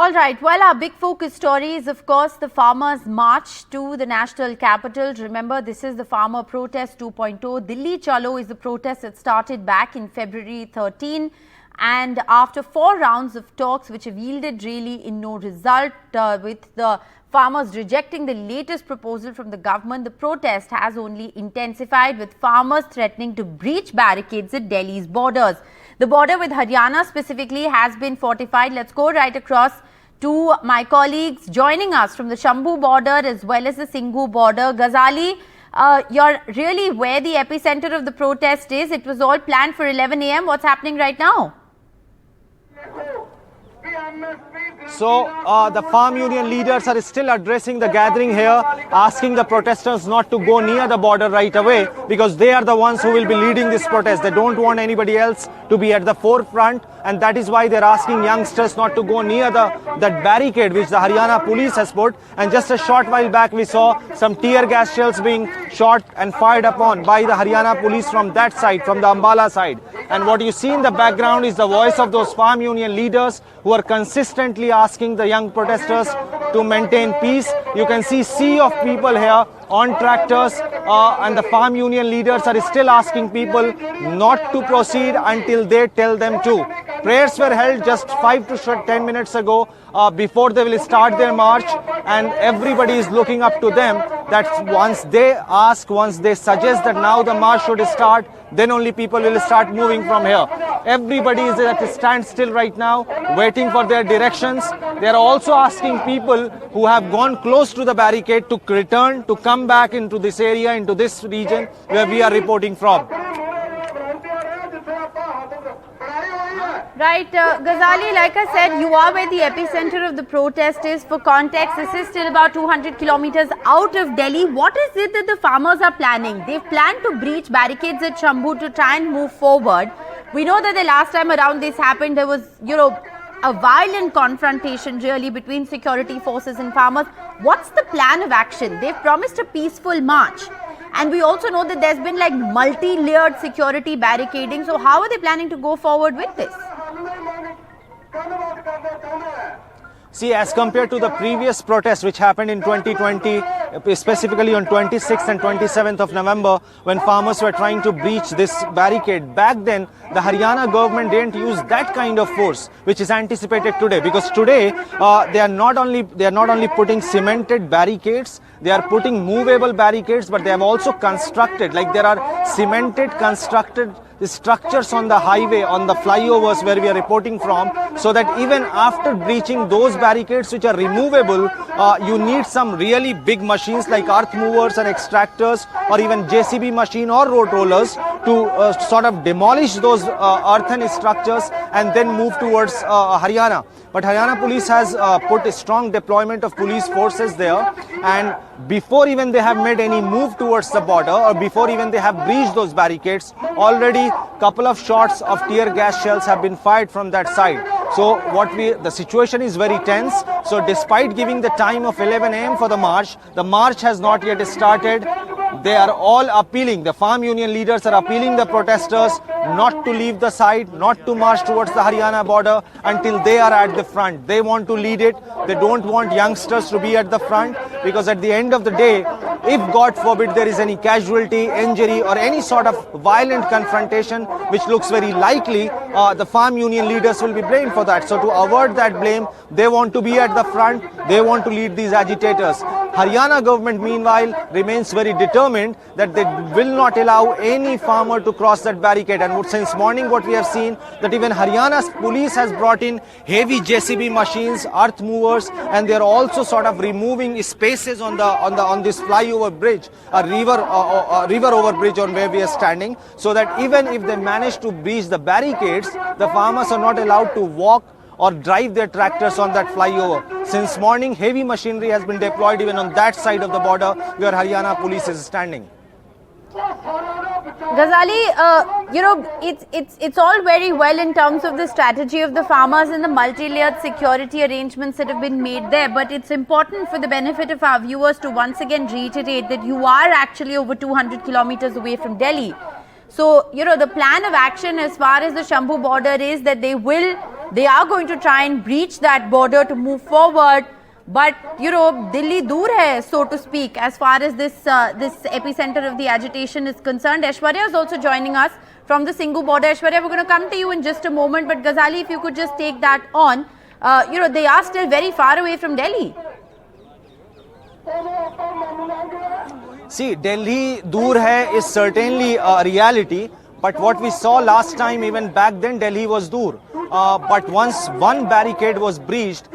All right. Well, our big focus story is, of course, the farmers' march to the national capital. Remember, this is the farmer protest 2.0. Delhi Chalo is the protest that started back in February 13. And after 4 rounds of talks, which have yielded really in no result, with the farmers rejecting the latest proposal from the government, the protest has only intensified, with farmers threatening to breach barricades at Delhi's borders. The border with Haryana specifically has been fortified. Let's go right across to my colleagues joining us from the Shambhu border as well as the Singhu border. Ghazali, you're really where the epicenter of the protest is. It was all planned for 11 a.m. What's happening right now? So the farm union leaders are still addressing the gathering here, asking the protesters not to go near the border right away, because they are the ones who will be leading this protest. They don't want anybody else to be at the forefront, and that is why they're asking youngsters not to go near that barricade which the Haryana police has put. And just a short while back we saw some tear gas shells being shot and fired upon by the Haryana police from that side, from the Ambala side. And what you see in the background is the voice of those farm union leaders who are consistently asking the young protesters to maintain peace. You can see sea of people here on tractors, and the farm union leaders are still asking people not to proceed until they tell them to. Prayers were held just 5 to 10 minutes ago before they will start their march, and everybody is looking up to them that once they ask, once they suggest that now the march should start, then only people will start moving from here. Everybody is at a standstill right now, waiting for their directions. They are also asking people who have gone close to the barricade to return, to come back into this area, into this region where we are reporting from. Right, Ghazali, like I said, you are where the epicenter of the protest is. For context, this is still about 200 kilometers out of Delhi. What is it that the farmers are planning? They've planned to breach barricades at Shambhu to try and move forward. We know that the last time around this happened, there was, a violent confrontation really between security forces and farmers. What's the plan of action? They've promised a peaceful march. And we also know that there's been like multi-layered security barricading. So how are they planning to go forward with this? See, as compared to the previous protest which happened in 2020, specifically on 26th and 27th of November, when farmers were trying to breach this barricade, back then the Haryana government didn't use that kind of force which is anticipated today, because today they are not only putting cemented barricades, they are putting movable barricades, but they have also constructed, like there are cemented constructed structures on the highway, on the flyovers where we are reporting from, so that even after breaching those barricades which are removable, you need some really big machines like earth movers and extractors, or even JCB machine or road rollers to sort of demolish those earthen structures and then move towards Haryana. But Haryana police has put a strong deployment of police forces there, and before even they have made any move towards the border, or before even they have breached those barricades, already couple of shots of tear gas shells have been fired from that side. So the situation is very tense. So despite giving the time of 11 a.m. for the march has not yet started. They are all appealing, the farm union leaders are appealing the protesters not to leave the side, not to march towards the Haryana border until they are at the front. They want to lead it. They don't want youngsters to be at the front, because at the end of the day, if God forbid there is any casualty, injury or any sort of violent confrontation, which looks very likely, the farm union leaders will be blamed for that. So to avert that blame, they want to be at the front, they want to lead these agitators. Haryana government meanwhile remains very determined that they will not allow any farmer to cross that barricade. And since morning what we have seen, that even Haryana's police has brought in heavy JCB machines, earth movers, and they are also sort of removing spaces on this flyover bridge, a river over bridge on where we are standing, so that even if they manage to breach the barricades, the farmers are not allowed to walk or drive their tractors on that flyover. Since morning, heavy machinery has been deployed even on that side of the border where Haryana police is standing. Ghazali, it's all very well in terms of the strategy of the farmers and the multi-layered security arrangements that have been made there, but it's important for the benefit of our viewers to once again reiterate that you are actually over 200 kilometers away from Delhi. So, the plan of action as far as the Shambhu border is that they will they are going to try and breach that border to move forward. But, you know, Delhi dur hai, so to speak, as far as this epicenter of the agitation is concerned. Aishwarya is also joining us from the Singhu border. Aishwarya, we're going to come to you in just a moment. But Ghazali, if you could just take that on. You know, they are still very far away from Delhi. See, Delhi dur hai is certainly a reality. But what we saw last time, even back then, Delhi was dur. But once one barricade was breached,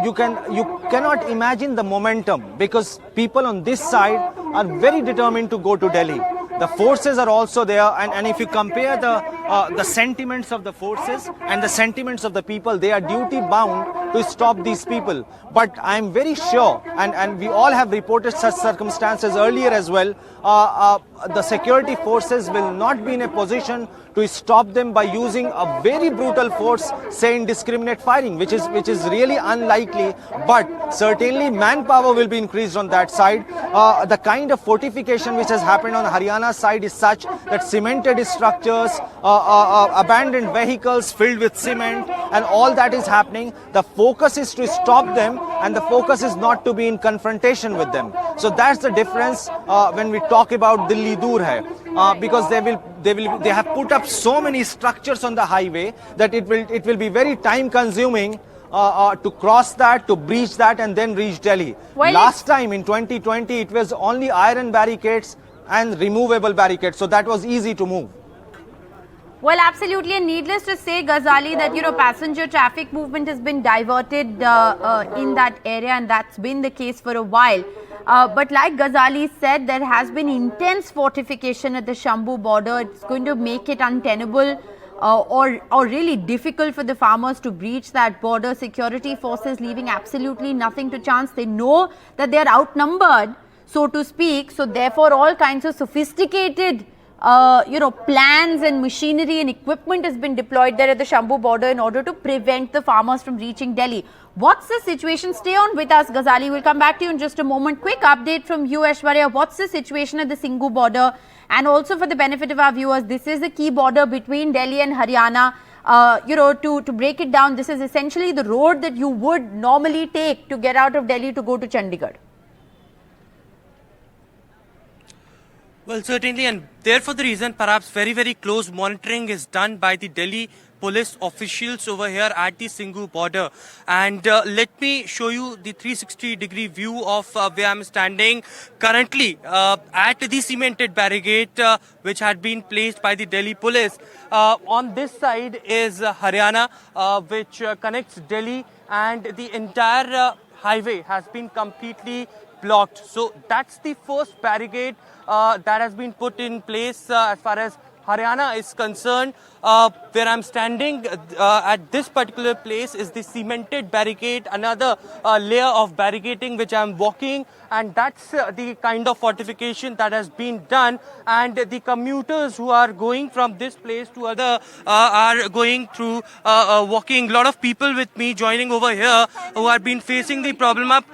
you cannot imagine the momentum, because people on this side are very determined to go to Delhi. The forces are also there, and if you compare the sentiments of the forces and the sentiments of the people, they are duty bound to stop these people. But I am very sure, and we all have reported such circumstances earlier as well, the security forces will not be in a position to stop them by using a very brutal force, say indiscriminate firing, which is really unlikely. But certainly manpower will be increased on that side. The kind of fortification which has happened on the Haryana side is such that cemented structures, abandoned vehicles filled with cement, and all that is happening. The focus is to stop them, and the focus is not to be in confrontation with them. So that's the difference when we talk about Delhi dur hai, because they have put up so many structures on the highway that it will be very time consuming to cross that, to breach that, and then reach Delhi. Well, last time in 2020 it was only iron barricades and removable barricades, so that was easy to move. Well, absolutely, and needless to say, Ghazali, that, you know, passenger traffic movement has been diverted in that area, and that's been the case for a while. But like Ghazali said, there has been intense fortification at the Shambhu border. It's going to make it untenable or really difficult for the farmers to breach that border. Security forces leaving absolutely nothing to chance. They know that they are outnumbered, so to speak. So therefore, all kinds of sophisticated you know, plans and machinery and equipment has been deployed there at the Shambhu border in order to prevent the farmers from reaching Delhi. What's the situation? Stay on with us, Ghazali. We'll come back to you in just a moment. Quick update from you, Aishwarya. What's the situation at the Singhu border? And also for the benefit of our viewers, this is the key border between Delhi and Haryana. You know, to break it down, this is essentially the road that you would normally take to get out of Delhi to go to Chandigarh. Well, certainly, and therefore the reason perhaps very, very close monitoring is done by the Delhi police officials over here at the Singhu border. And let me show you the 360-degree view of where I'm standing currently at the cemented barricade which had been placed by the Delhi police. On this side is Haryana, which connects Delhi, and the entire highway has been completely blocked. So that's the first barricade that has been put in place as far as Haryana is concerned. Where I'm standing at this particular place is the cemented barricade, another layer of barricading which I'm walking, and that's the kind of fortification that has been done. And the commuters who are going from this place to other are going through walking. A lot of people with me joining over here who have been facing the problem of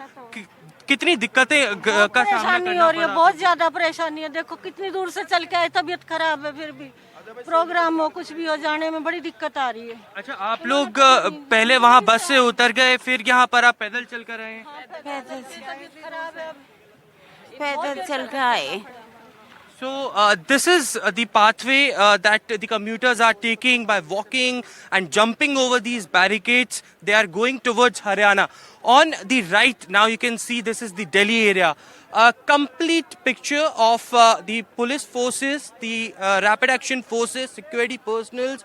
कितनी दिक्कतें का परेशानी हो रही है, बहुत ज्यादा परेशानी है। देखो कितनी दूर से चल के आए, तबीयत खराब है, फिर भी प्रोग्राम हो कुछ भी हो, जाने में बड़ी दिक्कत आ रही है। अच्छा, आप लोग पहले वहाँ बस से उतर गए, फिर यहाँ पर आप पैदल चल कर आए? पैदल चल के आए। So this is the pathway that the commuters are taking by walking and jumping over these barricades. They are going towards Haryana. On the right, now you can see this is the Delhi area. A complete picture of the police forces, the rapid action forces, security personnel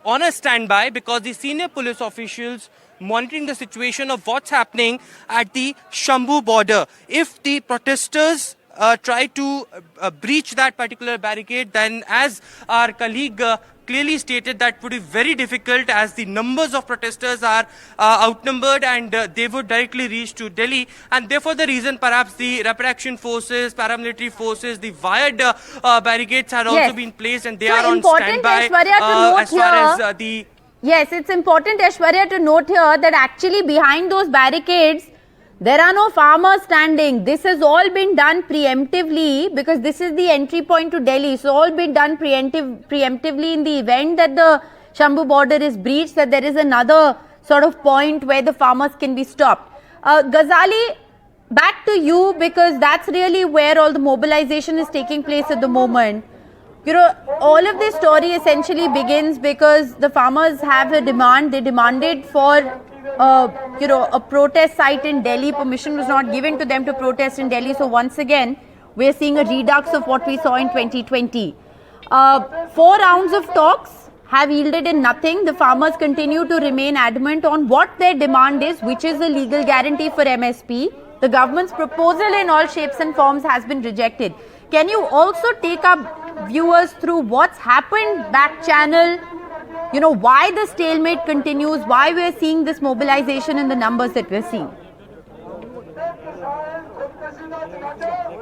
on a standby, because the senior police officials monitoring the situation of what's happening at the Shambhu border. If the protesters try to breach that particular barricade, then as our colleague clearly stated, that would be very difficult, as the numbers of protesters are outnumbered, and they would directly reach to Delhi. And therefore the reason perhaps the rapid action forces, paramilitary forces, the wired barricades had also been placed, and they are on standby as far as the... Yes, it's important, Aishwarya, to note here that actually behind those barricades there are no farmers standing. This has all been done preemptively, because this is the entry point to Delhi. So all been done preemptively in the event that the Shambhu border is breached, that there is another sort of point where the farmers can be stopped. Ghazali, back to you, because that's really where all the mobilization is taking place at the moment. You know, all of this story essentially begins because the farmers have a demand. They demanded for, a protest site in Delhi. Permission was not given to them to protest in Delhi. So once again, we're seeing a redux of what we saw in 2020. 4 rounds of talks have yielded in nothing. The farmers continue to remain adamant on what their demand is, which is a legal guarantee for MSP. The government's proposal in all shapes and forms has been rejected. Can you also take up viewers through what's happened back channel? You know, why the stalemate continues, why we're seeing this mobilization in the numbers that we're seeing?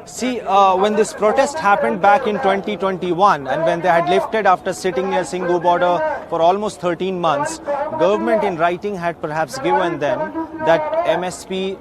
See, when this protest happened back in 2021 and when they had lifted after sitting near Singhu border for almost 13 months, government in writing had perhaps given them that MSP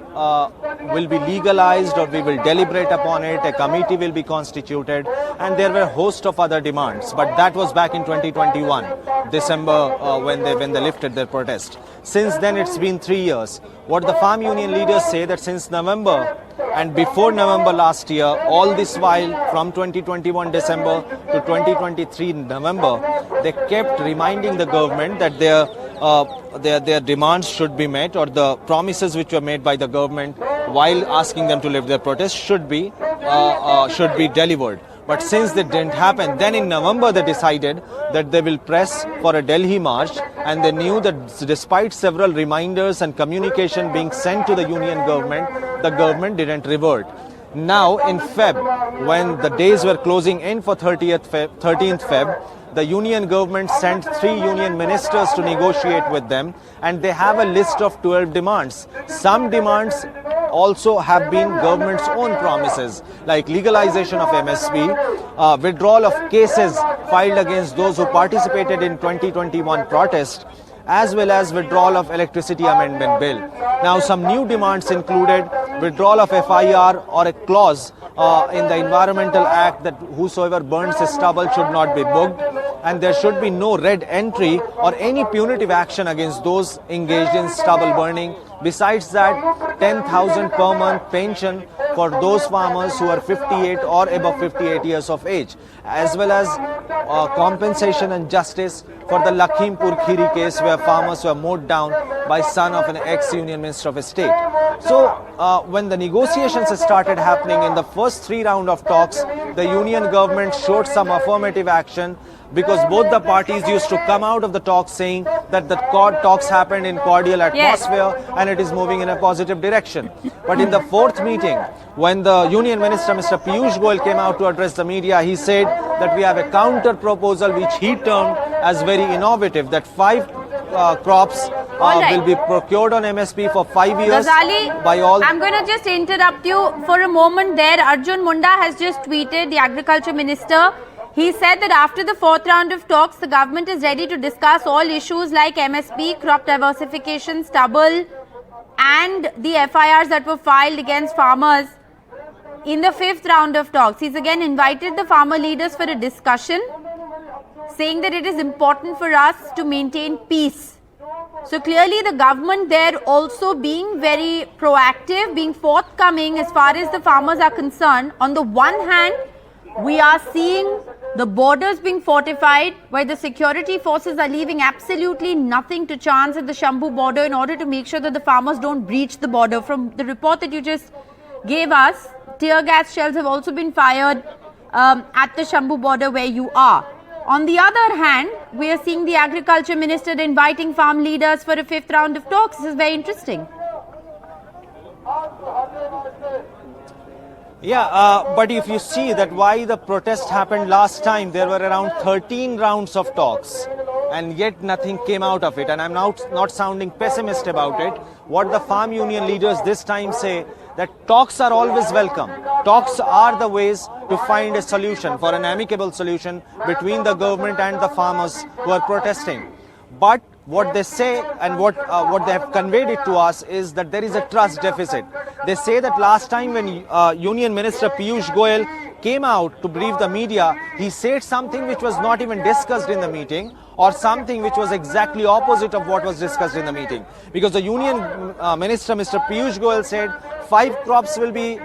will be legalized or we will deliberate upon it, a committee will be constituted, and there were a host of other demands. But that was back in 2021, December, when they lifted their protest. Since then, it's been 3 years. What the farm union leaders say that since November and before November last year, all this while from 2021 December to 2023 November, they kept reminding the government that their demands should be met, or the promises which were made by the government while asking them to lift their protest should be delivered. But since that didn't happen, then in November they decided that they will press for a Delhi march, and they knew that despite several reminders and communication being sent to the union government, the government didn't revert. Now in Feb, when the days were closing in for 13th Feb, the union government sent 3 union ministers to negotiate with them, and they have a list of 12 demands. Some demands also have been government's own promises, like legalization of MSP, withdrawal of cases filed against those who participated in 2021 protest, as well as withdrawal of electricity amendment bill. Now, some new demands included withdrawal of FIR or a clause in the Environmental Act that whosoever burns his stubble should not be booked, and there should be no red entry or any punitive action against those engaged in stubble burning. Besides that, 10,000 per month pension for those farmers who are 58 or above 58 years of age, as well as compensation and justice for the Lakhimpur Kheri case where farmers were mowed down by son of an ex-union minister of state. So when the negotiations started happening in the first 3 rounds of talks, the union government showed some affirmative action, because both the parties used to come out of the talks saying that the talks happened in cordial atmosphere and it is moving in a positive direction. But in the 4th meeting, when the union minister, Mr. Piyush Goyal, came out to address the media, he said that we have a counter proposal which he termed as very innovative, that 5 crops will be procured on MSP for 5 years. Ghazali, by all. I'm going to just interrupt you for a moment there. Arjun Munda has just tweeted, the agriculture minister. He said that after the 4th round of talks, the government is ready to discuss all issues like MSP, crop diversification, stubble, and the FIRs that were filed against farmers in the 5th round of talks. He's again invited the farmer leaders for a discussion, saying that it is important for us to maintain peace. So clearly the government there also being very proactive, being forthcoming as far as the farmers are concerned. On the one hand, we are seeing the borders being fortified, where the security forces are leaving absolutely nothing to chance at the Shambhu border in order to make sure that the farmers don't breach the border. From the report that you just gave us, tear gas shells have also been fired at the Shambhu border where you are. On the other hand, we are seeing the agriculture minister inviting farm leaders for a 5th round of talks. This is very interesting. Yeah, but if you see that why the protest happened last time, there were around 13 rounds of talks and yet nothing came out of it. And I'm not sounding pessimist about it. What the farm union leaders this time say, that talks are always welcome. Talks are the ways to find a solution, for an amicable solution between the government and the farmers who are protesting. But what they say and what they have conveyed it to us is that there is a trust deficit. They say that last time when Union Minister Piyush Goyal came out to brief the media, he said something which was not even discussed in the meeting. or something which was exactly opposite of what was discussed in the meeting. Because the Union Minister, Mr. Piyush Goyal, said 5 crops will be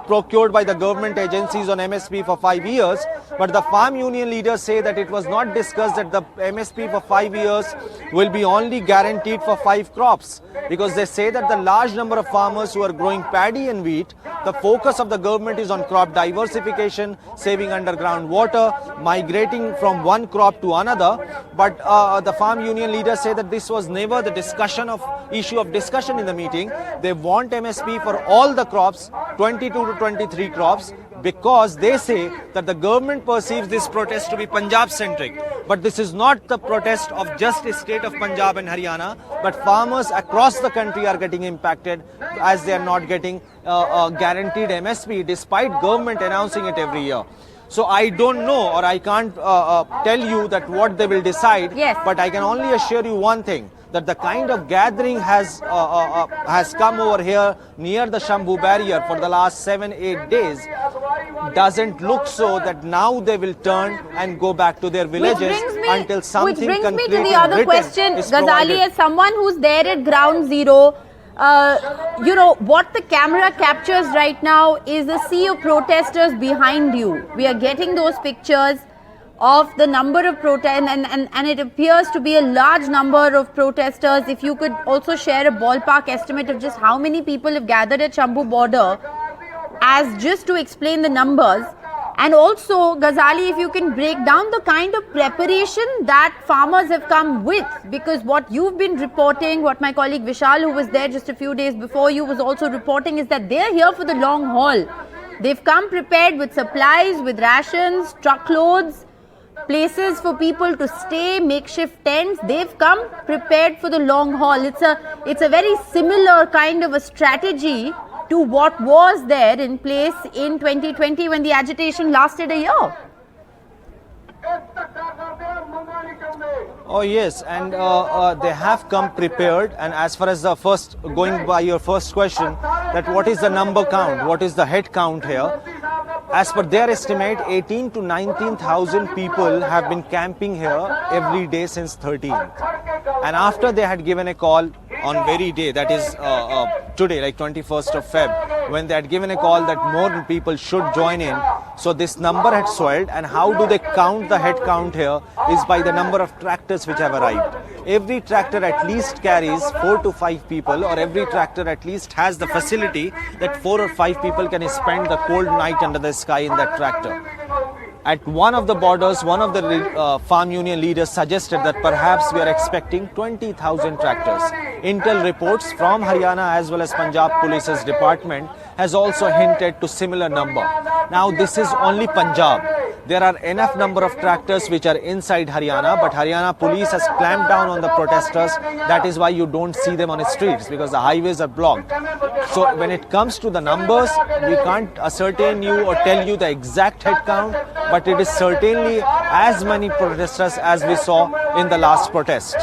procured by the government agencies on MSP for 5 years, but the farm union leaders say that it was not discussed that the MSP for 5 years will be only guaranteed for 5 crops, because they say that the large number of farmers who are growing paddy and wheat, the focus of the government is on crop diversification, saving underground water, migrating from one crop to another. But the farm union leaders say that this was never the issue of discussion in the meeting. They want MSP for all the crops, 22 to 23 crops, because they say that the government perceives this protest to be Punjab centric. But this is not the protest of just the state of Punjab and Haryana, but farmers across the country are getting impacted as they are not getting guaranteed MSP despite government announcing it every year. So I don't know, or I can't tell you that what they will decide. Yes. But I can only assure you one thing, that the kind of gathering has come over here near the Shambhu barrier for the last 7-8 days doesn't look so that now they will turn and go back to their villages until something concrete and which brings me to the other question, Ghazali, as someone who's there at ground zero. You know, what the camera captures right now is a sea of protesters behind you. We are getting those pictures of the number of protests, and it appears to be a large number of protesters. If you could also share a ballpark estimate of just how many people have gathered at Shambhu border, as just to explain the numbers. And also, Ghazali, if you can break down the kind of preparation that farmers have come with, because what you've been reporting, what my colleague Vishal, who was there just a few days before you, was also reporting, is that they're here for the long haul. They've come prepared with supplies, with rations, truckloads, places for people to stay, makeshift tents. They've come prepared for the long haul. It's a very similar kind of a strategy to what was there in place in 2020 when the agitation lasted a year. Oh yes, and they have come prepared. And as far as the first, going by your first question, that what is the number count, what is the head count here? As per their estimate, 18 to 19,000 people have been camping here every day since 13th. And after they had given a call on very day, that is today, like 21st of Feb, when they had given a call that more people should join in, so this number had swelled. And how do they count the head count here is by the number of tractors which have arrived. Every tractor at least carries 4 to 5 people, or every tractor at least has the facility that 4 or 5 people can spend the cold night under the sky in that tractor. At one of the borders, one of the farm union leaders suggested that perhaps we are expecting 20,000 tractors. Intel reports from Haryana as well as Punjab Police's department has also hinted to similar number. Now this is only Punjab. There are enough number of tractors which are inside Haryana, but Haryana police has clamped down on the protesters. That is why you don't see them on the streets, because the highways are blocked. So when it comes to the numbers, we can't ascertain you or tell you the exact head count, but it is certainly as many protesters as we saw in the last protest.